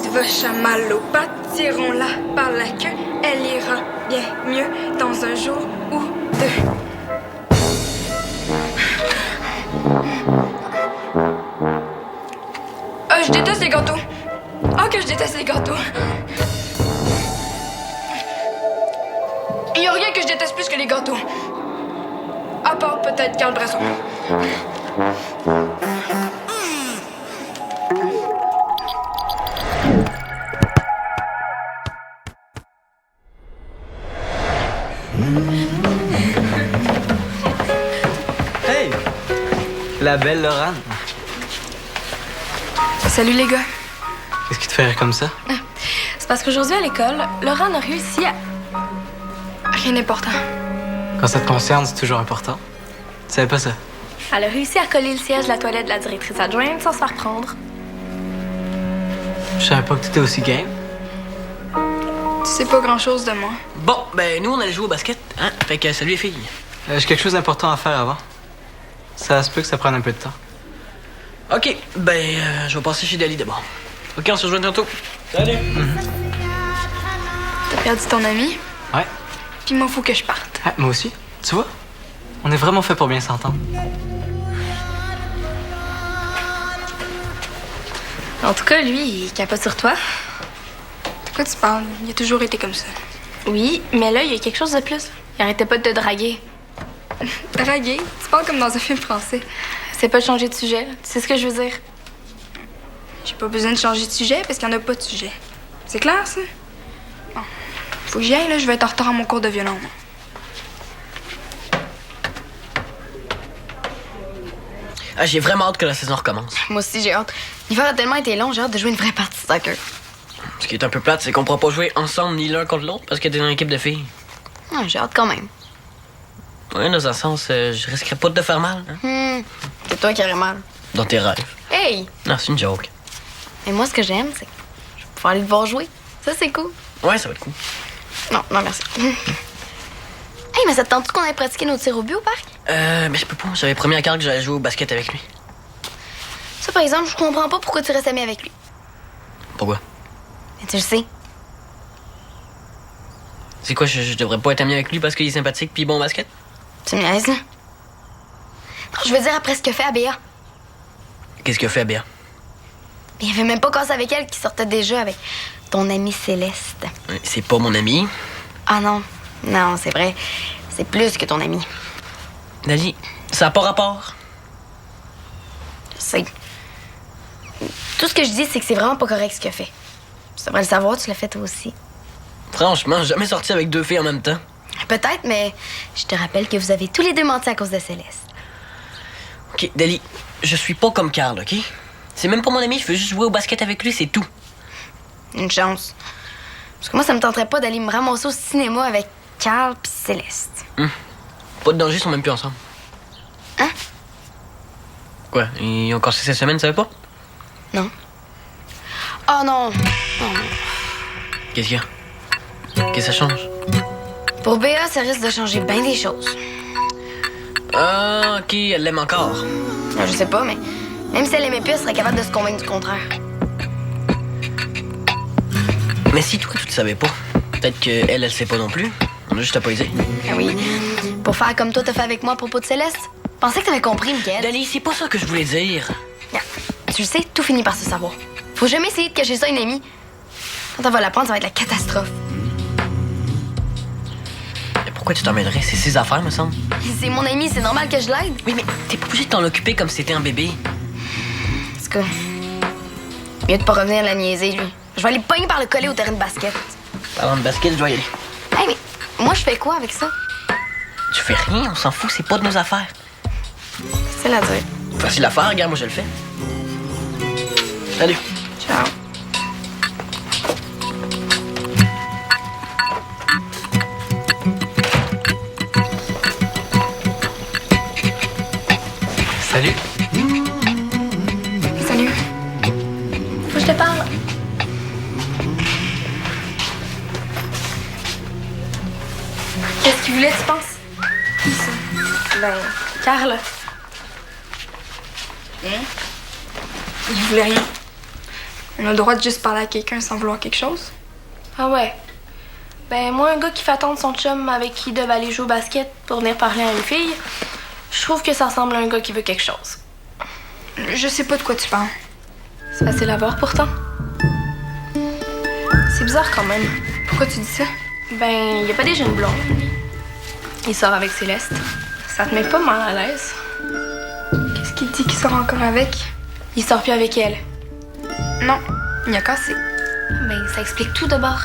va chamallow, tirons-la par la queue. Elle ira bien mieux dans un jour ou deux. Je déteste les gâteaux. Oh, que je déteste les gâteaux. Il n'y a rien que je déteste plus que les gâteaux. À part peut-être Carl Bresson. Hey! La belle Laurent. Salut les gars. Qu'est-ce qui te fait rire comme ça? C'est parce qu'aujourd'hui à l'école, Laurent a réussi à... Rien d'important. Quand ça te concerne, c'est toujours important. Tu savais pas ça? Elle a réussi à coller le siège de la toilette de la directrice adjointe sans se faire prendre. Je savais pas que t'étais aussi game. Tu sais pas grand-chose de moi. Bon, ben nous, on allait jouer au basket, hein? Fait que salut les filles. J'ai quelque chose d'important à faire avant. Ça se peut que ça prenne un peu de temps. OK, ben je vais passer chez Dali d'abord. OK, on se rejoint tantôt. Salut! T'as perdu ton ami? Ouais. Puis moi, faut que je parte. Ah, moi aussi. Tu vois? On est vraiment fait pour bien s'entendre. En tout cas, lui, il capote sur toi. De quoi tu parles? Il a toujours été comme ça. Oui, mais là, il y a quelque chose de plus. Il arrêtait pas de te draguer. Draguer? Tu parles comme dans un film français. C'est pas de changer de sujet. Tu sais ce que je veux dire? J'ai pas besoin de changer de sujet parce qu'il y en a pas de sujet. C'est clair, ça? Bon. Faut que j'y aille, là. Je vais être en retard à mon cours de violon, moi. Ah, j'ai vraiment hâte que la saison recommence. Moi aussi, j'ai hâte. L'hiver a tellement été long, j'ai hâte de jouer une vraie partie de soccer. Ce qui est un peu plate, c'est qu'on pourra pas jouer ensemble ni l'un contre l'autre parce que t'es dans une équipe de filles. J'ai hâte quand même. Ouais, dans un sens, je risquerais pas de te faire mal, hein? C'est toi qui aurais mal. Dans tes rêves. Hey! Non, c'est une joke. Mais moi, ce que j'aime, c'est que je vais pouvoir aller te voir jouer. Ça, c'est cool. Ouais, ça va être cool. Non, merci. Hey, mais ça te tente-tu qu'on aille pratiquer nos tirs au but au parc? Mais je peux pas. J'avais promis à Carl que j'allais jouer au basket avec lui. Ça, par exemple, je comprends pas pourquoi tu restes ami avec lui. Pourquoi? Mais tu le sais. C'est quoi, je devrais pas être ami avec lui parce qu'il est sympathique pis bon au basket? Tu me niaises, là? Non, je veux dire après ce que fait Abéa. Qu'est-ce qu'il a fait, Béa? Il avait même pas cassé avec elle qui sortait déjà avec ton amie Céleste. C'est pas mon ami. Ah non. Non, c'est vrai. C'est plus que ton ami. Dali, ça a pas rapport. Je sais. Tout ce que je dis, c'est que c'est vraiment pas correct ce qu'il a fait. Tu devrais le savoir, tu l'as fait toi aussi. Franchement, jamais sorti avec deux filles en même temps. Peut-être, mais je te rappelle que vous avez tous les deux menti à cause de Céleste. OK, Dali, je suis pas comme Carl, OK? C'est même pas mon ami, je veux juste jouer au basket avec lui, c'est tout. Une chance. Parce que moi, ça me tenterait pas d'aller me ramasser au cinéma avec Carl pis Céleste. Pas de danger, ils sont même plus ensemble. Hein? Quoi? Ils ont cassé cette semaine, tu savais pas? Non. Oh non! Qu'est-ce qu'il y a? Qu'est-ce que ça change? Pour Béa, ça risque de changer bien des choses. Ah, OK, elle l'aime encore. Je sais pas, mais même si elle aimait plus, elle serait capable de se convaincre du contraire. Mais si toi, tu le savais pas, peut-être qu'elle, elle sait pas non plus. On a juste à pas dire. Ah oui. Pour faire comme toi t'as fait avec moi à propos de Céleste. Pensais que t'avais compris, Mickaël. Dali, c'est pas ça que je voulais dire. Tu le sais, tout finit par se savoir. Faut jamais essayer de cacher ça à une amie. Quand elle va l'apprendre, ça va être la catastrophe. Mais pourquoi tu t'en mêlerais? C'est ses affaires, me semble. C'est mon ami, c'est normal que je l'aide. Oui, mais t'es pas obligé de t'en occuper comme si c'était un bébé. En tout cas, mieux de pas revenir la niaiser, lui. Je vais aller pogner par le collet au terrain de basket. Parlant de basket, je dois y aller. Hey, mais moi, je fais quoi avec ça? Tu fais rien, on s'en fout, c'est pas de nos affaires. C'est la dire. Facile à faire, regarde, moi je le fais. Salut. Ciao. Salut. Salut. Faut que je te parle. Qu'est-ce qu'il voulait, tu penses? Qui ça? Ben, Carl. Hein? Il voulait rien. On a le droit de juste parler à quelqu'un sans vouloir quelque chose. Ah ouais. Ben, moi, un gars qui fait attendre son chum avec qui il devait aller jouer au basket pour venir parler à une fille, je trouve que ça ressemble à un gars qui veut quelque chose. Je sais pas de quoi tu parles. C'est facile à voir pourtant. C'est bizarre quand même. Pourquoi tu dis ça? Ben, y a pas des jeunes blondes, lui. Il sort avec Céleste. Ça te met pas mal à l'aise. Qu'est-ce qu'il dit qu'il sort encore avec? Il sort plus avec elle. Non, il a cassé. Ben, ça explique tout d'abord.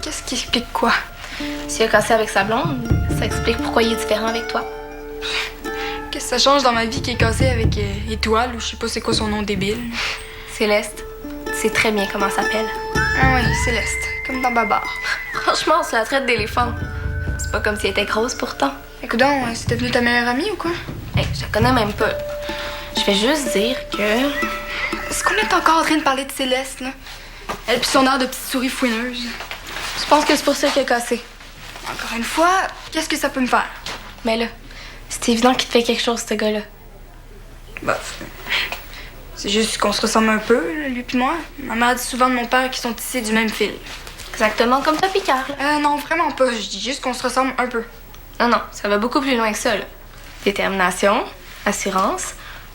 Qu'est-ce qui explique quoi? S'il a cassé avec sa blonde, ça explique pourquoi il est différent avec toi. Qu'est-ce que ça change dans ma vie qui est cassé avec Étoile ou je sais pas c'est quoi son nom débile? Céleste, tu sais très bien comment ça s'appelle. Ah oui, Céleste, comme dans Babar. Franchement, on se la traite d'éléphant. C'est pas comme si elle était grosse pourtant. Écoute donc, c'est devenu ta meilleure amie ou quoi? Hey, je la connais même pas. Je vais juste dire que... Est-ce qu'on est encore en train de parler de Céleste, là? Elle pis son air de petite souris fouineuse. Je pense que c'est pour ça qu'il a cassé. Encore une fois, qu'est-ce que ça peut me faire? Mais là, c'est évident qu'il te fait quelque chose, ce gars-là. Bah, c'est juste qu'on se ressemble un peu, là, lui pis moi. Ma mère dit souvent de mon père qu'ils sont tissés du même fil. Exactement comme toi, Picard. Non, vraiment pas. Je dis juste qu'on se ressemble un peu. Non, non, ça va beaucoup plus loin que ça, là. Détermination, assurance,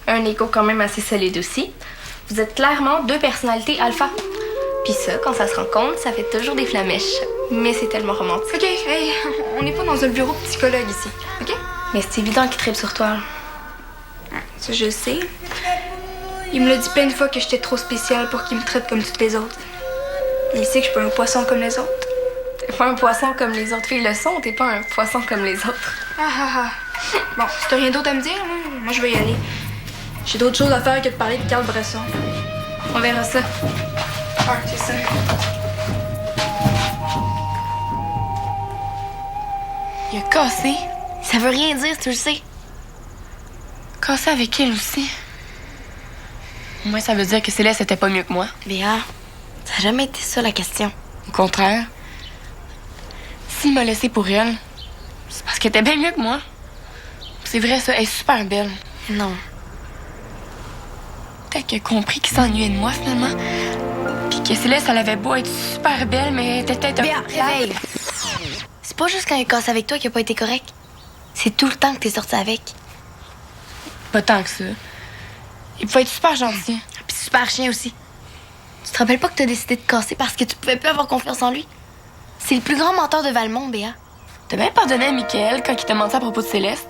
un égo quand même assez solide aussi. Vous êtes clairement deux personnalités alpha. Puis ça, quand ça se rencontre, ça fait toujours des flamèches. Mais c'est tellement romantique. OK, hey, on n'est pas dans un bureau de psychologue ici, OK? Mais c'est évident qu'il tripe sur toi. Ça, je le sais. Il me l'a dit plein de fois que j'étais trop spéciale pour qu'il me traite comme toutes les autres. Il sait que je suis pas un poisson comme les autres. T'es pas un poisson comme les autres filles le sont, t'es pas un poisson comme les autres. Bon, si t'as rien d'autre à me dire, moi je vais y aller. J'ai d'autres choses à faire que de parler de Carl Bresson. On verra ça. Ah, c'est ça. Il a cassé. Ça veut rien dire, tu le sais. Cassé avec elle aussi. Moi, ça veut dire que Céleste était pas mieux que moi. Béa, ça n'a jamais été ça la question. Au contraire. S'il m'a laissé pour elle, c'est parce qu'elle était bien mieux que moi. C'est vrai, ça, elle est super belle. Non. Peut-être qu'elle a compris qu'il s'ennuyait de moi, finalement. Puis que Céleste, elle avait beau être super belle, mais elle était peut-être un Béa, peu plate. réveille. C'est pas juste quand il casse avec toi qu'il a pas été correct. C'est tout le temps que t'es sorti avec. Pas tant que ça. Il pouvait être super gentil. Puis super chien aussi. Tu te rappelles pas que t'as décidé de casser parce que tu pouvais plus avoir confiance en lui? C'est le plus grand menteur de Valmont, Béa. T'as bien pardonné à Mickaël quand il t'a menti à propos de Céleste?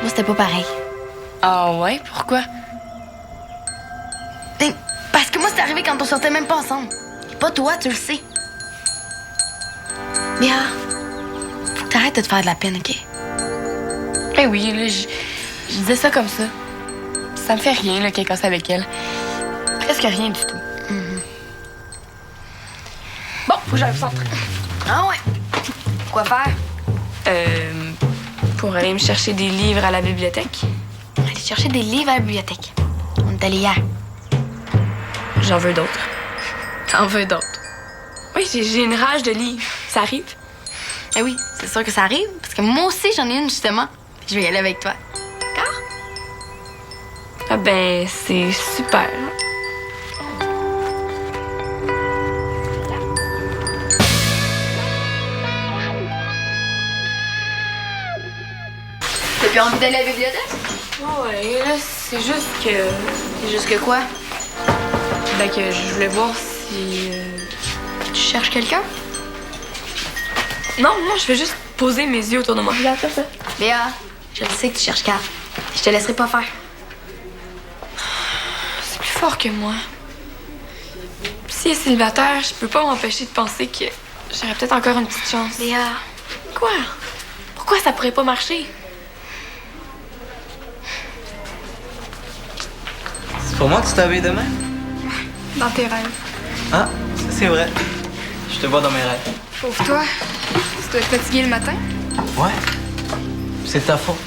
Moi, c'était pas pareil. Ah ouais? Pourquoi? Parce que moi, c'est arrivé quand on sortait même pas ensemble. Et pas toi, tu le sais. Béa, faut que t'arrêtes de te faire de la peine, OK? Eh oui, là, je disais ça comme ça. Ça me fait rien, là, qu'elle casse avec elle. Presque rien du tout. Bon, faut que j'aille au centre. Ah ouais? Quoi faire? Pour aller me chercher des livres à la bibliothèque. Aller chercher des livres à la bibliothèque. On est allé hier. J'en veux d'autres. T'en veux d'autres? Oui, j'ai une rage de livres. Ça arrive? Eh oui, c'est sûr que ça arrive, parce que moi aussi, j'en ai une, justement. Je vais y aller avec toi. D'accord? Ah ben, c'est super. T'as plus envie d'aller à la bibliothèque? Ouais, là, c'est juste que... C'est juste que quoi? Ben, que je voulais voir si... Tu cherches quelqu'un? Non, je vais juste poser mes yeux autour de moi. Regarde ça. Léa, je sais que tu cherches Carl. Je te laisserai pas faire. C'est plus fort que moi. S'il est célibataire, je peux pas m'empêcher de penser que j'aurais peut-être encore une petite chance. Léa, Quoi? Pourquoi ça pourrait pas marcher? C'est pour moi que tu t'habilles demain? Dans tes rêves. Ah, ça c'est vrai. Je te vois dans mes rêves. Pauvre toi, tu dois être fatigué le matin. Ouais. C'est ta faute.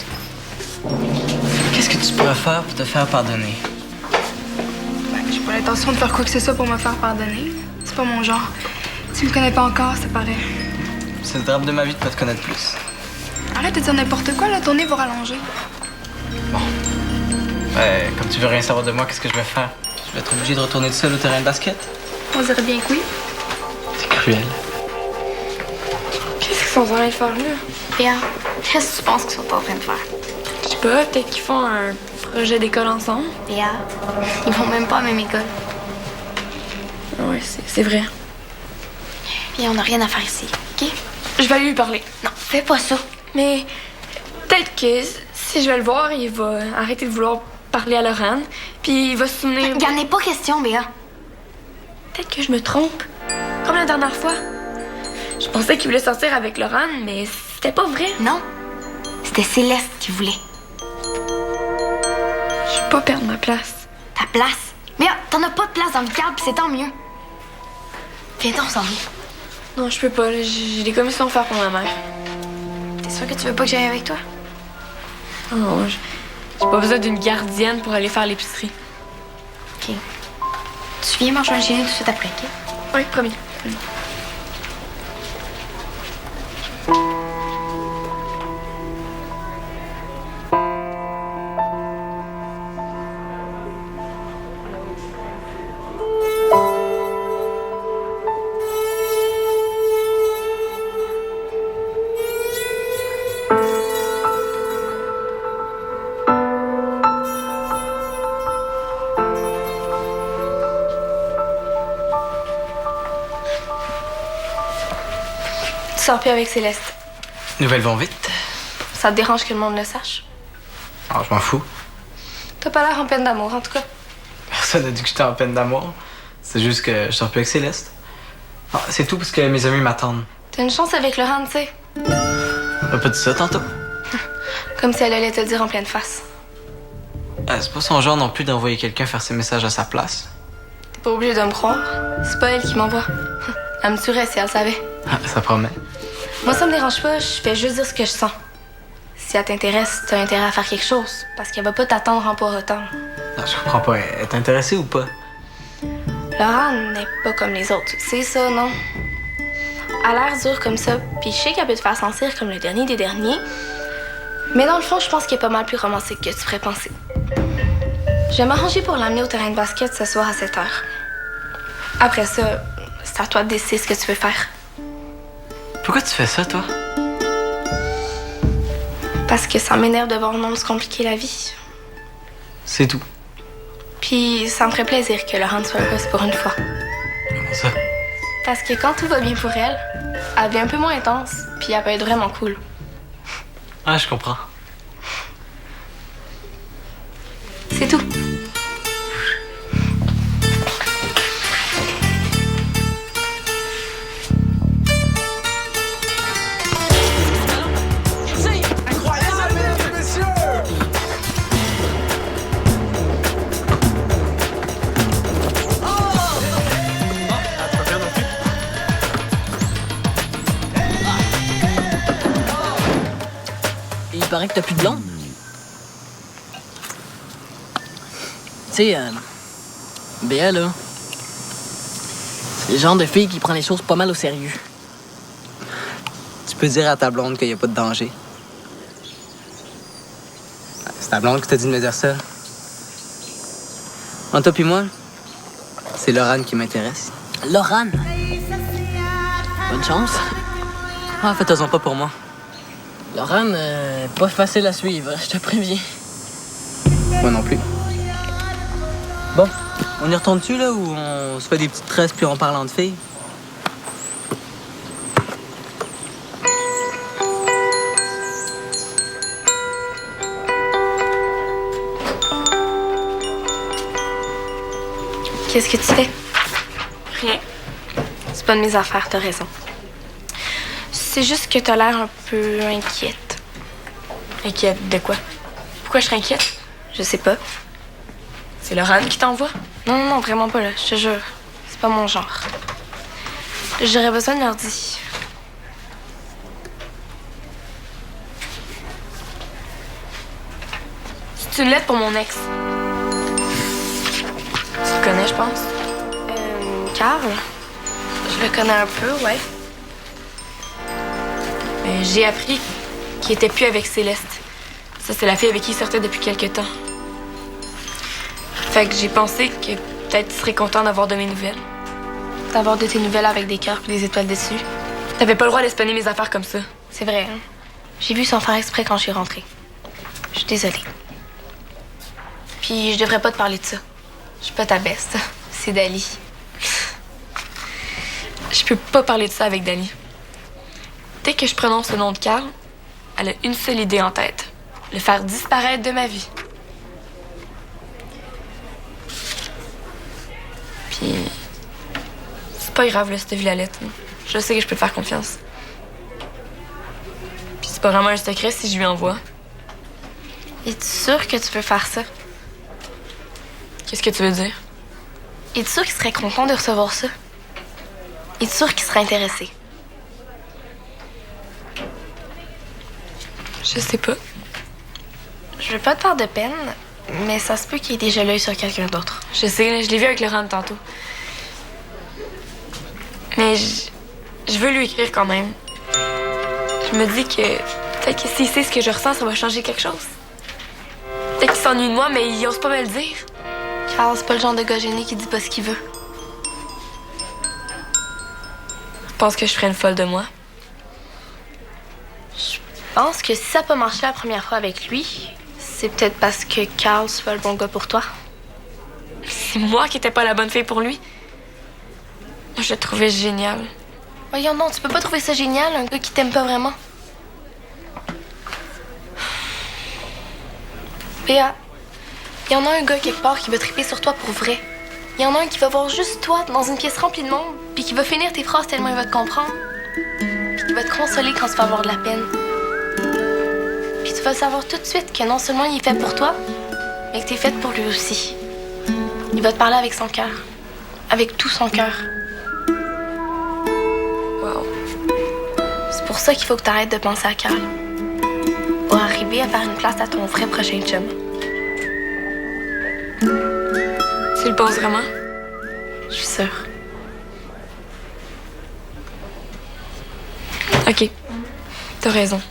Qu'est-ce que tu pourrais faire pour te faire pardonner? J'ai pas l'intention de faire quoi que ce soit pour me faire pardonner. C'est pas mon genre. Tu me connais pas encore, ça paraît. C'est le drame de ma vie de pas te connaître plus. Arrête de dire n'importe quoi, la tournée va rallonger. Comme tu veux rien savoir de moi, qu'est-ce que je vais faire? Je vais être obligé de retourner tout seul au terrain de basket? On dirait bien que oui. C'est cruel. Qu'est-ce qu'ils sont en train de faire là? Béa, qu'est-ce que tu penses qu'ils sont en train de faire? Je sais pas, peut-être qu'ils font un projet d'école ensemble. Béa, ils vont même pas à la même école. Ouais, c'est vrai. Puis on n'a rien à faire ici, OK? Je vais aller lui parler. Non, fais pas ça. Mais peut-être que si je vais le voir, il va arrêter de vouloir parler à Laurent. Puis il va se souvenir. Il en est pas question, Béa. Peut-être que je me trompe. Comme la dernière fois. Je pensais qu'il voulait sortir avec Laurent, mais c'était pas vrai. Non, c'était Céleste qui voulait. Je vais pas perdre ma place. Ta place? Béa, t'en as pas de place dans le cadre, puis c'est tant mieux. Viens-t'en, on s'en va. Non, je peux pas. J'ai des commissions à faire pour ma mère. T'es sûr que tu veux pas que j'aille avec toi? Non, j'ai pas besoin d'une gardienne pour aller faire l'épicerie. OK. Tu viens manger un chez nous tout de suite après, OK? Oui, promis. Tu sors plus avec Céleste. Nouvelles vont vite. Ça te dérange que le monde le sache? Ah, je m'en fous. T'as pas l'air en peine d'amour, en tout cas. Personne n'a dit que j'étais en peine d'amour. C'est juste que je sors plus avec Céleste. Ah, c'est tout parce que mes amis m'attendent. T'as une chance avec Laurent, tu sais. On m'a pas dit ça tantôt. Comme si elle allait te le dire en pleine face. C'est pas son genre non plus d'envoyer quelqu'un faire ses messages à sa place. T'es pas obligé de me croire. C'est pas elle qui m'envoie. Elle me tuerait si elle savait. Ah, ça promet. Moi, ça me dérange pas. Je fais juste dire ce que je sens. Si elle t'intéresse, t'as intérêt à faire quelque chose. Parce qu'elle va pas t'attendre en poireautant. Non, je comprends pas. Elle est intéressée ou pas? Laurent n'est pas comme les autres. C'est ça, non? Elle a l'air dure comme ça. Puis je sais qu'elle peut te faire sentir comme le dernier des derniers. Mais dans le fond, je pense qu'il est pas mal plus romantique que tu ferais penser. Je vais m'arranger pour l'amener au terrain de basket ce soir à 7h. Après ça, c'est à toi de décider ce que tu veux faire. Pourquoi tu fais ça, toi? Parce que ça m'énerve de voir le monde se compliquer la vie. C'est tout. Puis ça me ferait plaisir que Laurent soit heureuse pour une fois. Comment ça? Parce que quand tout va bien pour elle, elle devient un peu moins intense, puis elle peut être vraiment cool. Ah, je comprends. C'est tout. Il paraît que t'as plus de blonde. Tu sais, Béa, là, c'est le genre de fille qui prend les choses pas mal au sérieux. Tu peux dire à ta blonde qu'il n'y a pas de danger. C'est ta blonde qui t'a dit de me dire ça. Entre toi puis moi, c'est Laurent qui m'intéresse. Laurent. Bonne chance. Ah, faites-en pas pour moi. Laurent, pas facile à suivre, je te préviens. Moi non plus. Bon, on y retourne-tu, là, ou on se fait des petites tresses puis on parle entre filles? Qu'est-ce que tu fais? Rien. C'est pas de mes affaires, t'as raison. C'est juste que t'as l'air un peu inquiète. Inquiète de quoi? Pourquoi je serais inquiète? Je sais pas. C'est Laurent qui t'envoie? Non, non, non, vraiment pas, là, je te jure. C'est pas mon genre. J'aurais besoin de leur dire. C'est une lettre pour mon ex. Tu le connais, je pense? Carl? Je le connais un peu, ouais. J'ai appris qu'il était plus avec Céleste. Ça, c'est la fille avec qui il sortait depuis quelque temps. Fait que j'ai pensé que peut-être tu serais content d'avoir de mes nouvelles. D'avoir de tes nouvelles avec des cœurs et des étoiles dessus. T'avais pas le droit d'espionner mes affaires comme ça. C'est vrai, hein? J'ai vu sans faire exprès quand je suis rentrée. Je suis désolée. Puis je devrais pas te parler de ça. Je suis pas ta beste. C'est Dali. Je peux pas parler de ça avec Dali. Dès que je prononce le nom de Carl, elle a une seule idée en tête. Le faire disparaître de ma vie. Puis... c'est pas grave, là, si t'as vu la lettre. Hein. Je sais que je peux te faire confiance. Puis c'est pas vraiment un secret si je lui envoie. Es-tu sûr que tu peux faire ça? Qu'est-ce que tu veux dire? Es-tu sûr qu'il serait content de recevoir ça? Es-tu sûr qu'il serait intéressé? Je sais pas. Je veux pas te faire de peine, mais ça se peut qu'il ait déjà l'œil sur quelqu'un d'autre. Je sais, je l'ai vu avec Laurent tantôt. Mais je veux lui écrire quand même. Je me dis que peut-être que s'il sait ce que je ressens, ça va changer quelque chose. Peut-être qu'il s'ennuie de moi, mais il ose pas me le dire. Carl, c'est pas le genre de gars gêné qui dit pas ce qu'il veut. Je pense que je ferais une folle de moi. Je pense que si ça n'a pas marché la première fois avec lui, c'est peut-être parce que Carl, c'est pas le bon gars pour toi. C'est moi qui étais pas la bonne fille pour lui. Moi, je le trouvais génial. Voyons non, tu peux pas trouver ça génial, un gars qui t'aime pas vraiment. Béa, il y en a un gars quelque part qui va triper sur toi pour vrai. Il y en a un qui va voir juste toi dans une pièce remplie de monde, puis qui va finir tes phrases tellement il va te comprendre. Puis qui va te consoler quand tu vas avoir de la peine. Puis tu vas savoir tout de suite que non seulement il est fait pour toi, mais que t'es faite pour lui aussi. Il va te parler avec son cœur. Avec tout son cœur. Wow. C'est pour ça qu'il faut que t'arrêtes de penser à Carl. Pour arriver à faire une place à ton vrai prochain chum. Tu le penses vraiment? Je suis sûre. OK. T'as raison.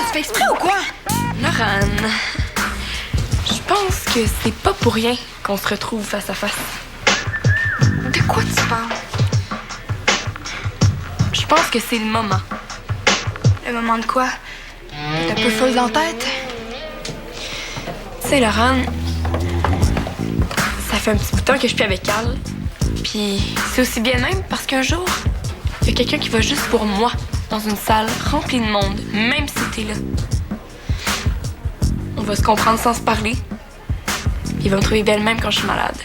Tu fais exprès ou quoi? Laurent, je pense que c'est pas pour rien qu'on se retrouve face à face. De quoi tu parles? Je pense que c'est le moment. Le moment de quoi? T'es un peu folle dans la tête? Tu sais, Laurent, ça fait un petit bout de temps que je suis avec Carl. Puis c'est aussi bien même parce qu'un jour, il y a quelqu'un qui va juste pour moi dans une salle remplie de monde, même si t'es là. On va se comprendre sans se parler. Puis il va me trouver belle même quand je suis malade.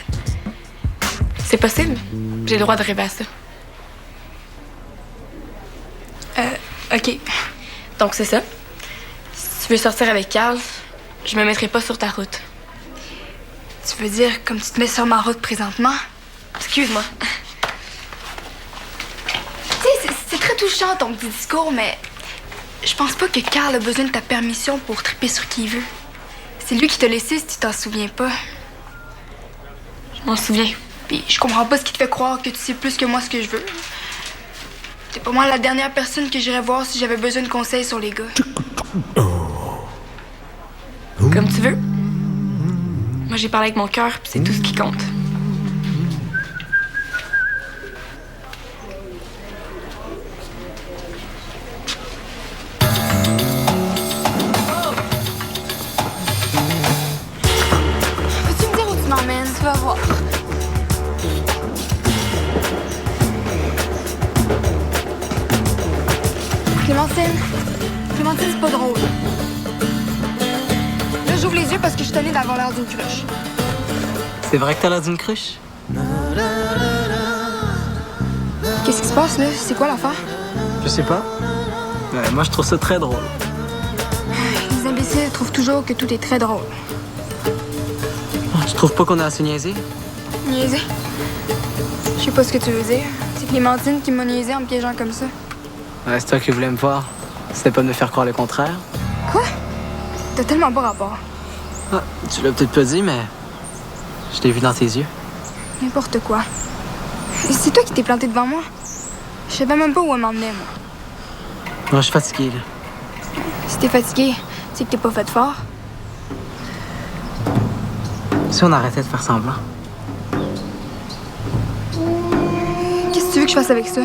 C'est possible. J'ai le droit de rêver à ça. OK. Donc c'est ça. Si tu veux sortir avec Carl, je me mettrai pas sur ta route. Tu veux dire comme tu te mets sur ma route présentement? Excuse-moi. Tu sais, c'est très touchant ton petit discours, mais je pense pas que Carl a besoin de ta permission pour triper sur qui il veut. C'est lui qui t'a laissé si tu t'en souviens pas. Je m'en souviens. Puis je comprends pas ce qui te fait croire que tu sais plus que moi ce que je veux. T'es pas moi la dernière personne que j'irais voir si j'avais besoin de conseils sur les gars. Comme tu veux. Moi, j'ai parlé avec mon cœur, puis c'est tout ce qui compte. Peux-tu me dire où tu m'emmènes? Tu vas voir. Clémentine, c'est pas drôle. Là, j'ouvre les yeux parce que je tenais d'avoir l'air d'une cruche. C'est vrai que t'as l'air d'une cruche? Qu'est-ce qui se passe, là? C'est quoi l'affaire? Je sais pas. Moi, je trouve ça très drôle. Les imbéciles trouvent toujours que tout est très drôle. Tu trouves pas qu'on a à se niaiser? Niaiser? Je sais pas ce que tu veux dire. C'est Clémentine qui m'a niaisé en me piégeant comme ça. Ouais, c'est toi qui voulais me voir. C'était pas de me faire croire le contraire. Quoi? T'as tellement pas rapport. Ah, tu l'as peut-être pas dit, mais je t'ai vu dans tes yeux. N'importe quoi. Et c'est toi qui t'es planté devant moi? Je savais même pas où elle m'emmenait, moi. Moi, je suis fatigué, là. Si t'es fatigué, c'est que t'es pas fait fort. Si on arrêtait de faire semblant. Qu'est-ce que tu veux que je fasse avec ça?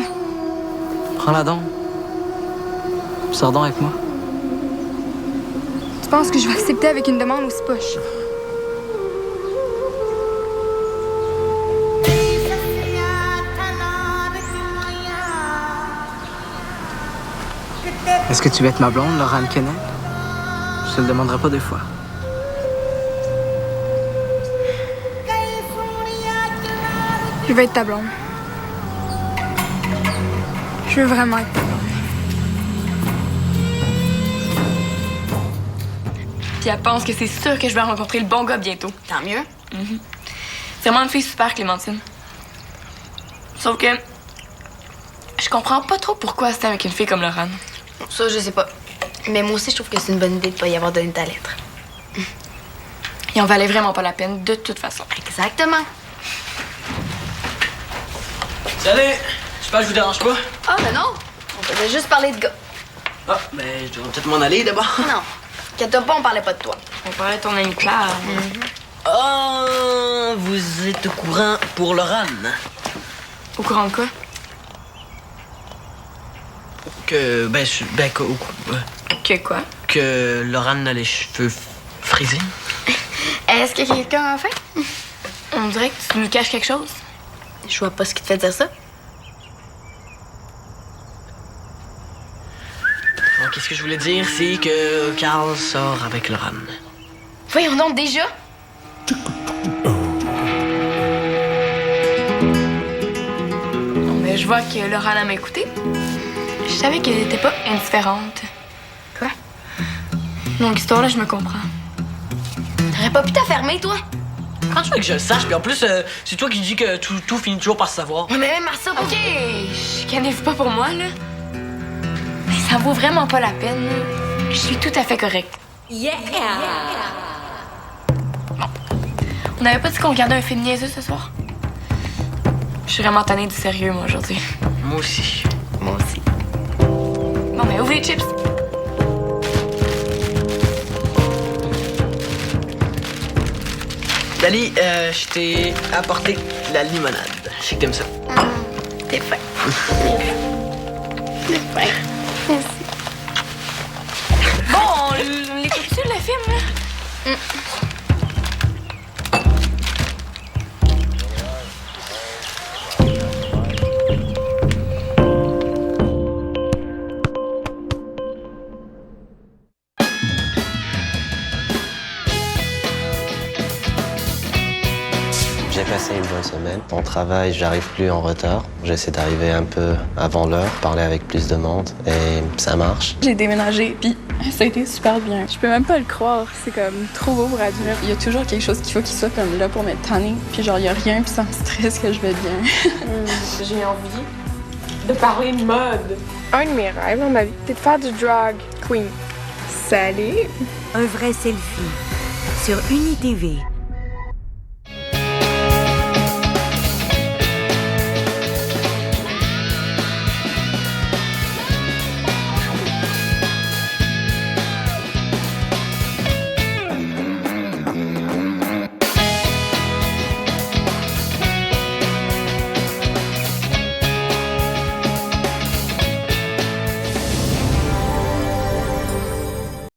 Prends-la donc. Sors donc avec moi. Tu penses que je vais accepter avec une demande aussi poche? Est-ce que tu veux être ma blonde, Laurent Kenneth? Je te le demanderai pas deux fois. Je veux être ta blonde. Je veux vraiment être ta blonde. Puis elle pense que c'est sûr que je vais rencontrer le bon gars bientôt. Tant mieux. C'est vraiment une fille super, Clémentine. Sauf que je comprends pas trop pourquoi c'était avec une fille comme Laurent. Ça, je sais pas. Mais moi aussi, je trouve que c'est une bonne idée de pas y avoir donné ta lettre. Il en valait vraiment pas la peine, de toute façon. Exactement. Salut! J'espère que je vous dérange pas. Ah, ben non. On faisait juste parler de gars. Ah, ben, je devrais peut-être m'en aller d'abord. Non. Inquiète-toi pas, on parlait pas de toi. On parlait de ton amie Claire. Ah, vous êtes au courant pour Laurent? Au courant de quoi? Que, Que quoi? que Laurent a les cheveux frisés. Est-ce que quelqu'un a fait? On dirait que tu nous caches quelque chose. Je vois pas ce qui te fait dire ça. Donc, qu'est-ce que je voulais dire, c'est que Carl sort avec Laurent. Voyons donc déjà. Non, mais je vois que Laurent m'a écouté. Je savais qu'elle était pas indifférente. Quoi? Donc, histoire-là, je me comprends. T'aurais pas pu t'affermer, toi? Quand tu veux que je le sache, puis en plus, c'est toi qui dis que tout finit toujours par se savoir. Mais même à ça, OK, chicanez-vous pas pour moi, là. Mais ça vaut vraiment pas la peine, là. Je suis tout à fait correcte. Yeah! Bon. On n'avait pas dit qu'on regardait un film niaiseux ce soir? Je suis vraiment tannée du sérieux, moi, aujourd'hui. Moi aussi. Moi aussi. Bon, mais ouvre les chips. Dali, je t'ai apporté de la limonade. Je sais que t'aimes ça. t'es fin. T'es fin. Merci. Bon, on l'écoute-tu, le film, là? J'ai passé une bonne semaine. Au travail, j'arrive plus en retard. J'essaie d'arriver un peu avant l'heure, parler avec plus de monde et ça marche. J'ai déménagé, puis ça a été super bien. Je peux même pas le croire, c'est comme trop beau pour être vrai. Il y a toujours quelque chose qu'il faut qu'il soit comme là pour m'être tanné, puis genre il y a rien, puis ça me stresse que je vais bien. J'ai envie de parler de mode. Un de mes rêves dans ma vie, c'est de faire du drag queen. Salut! Un vrai selfie sur UniTV.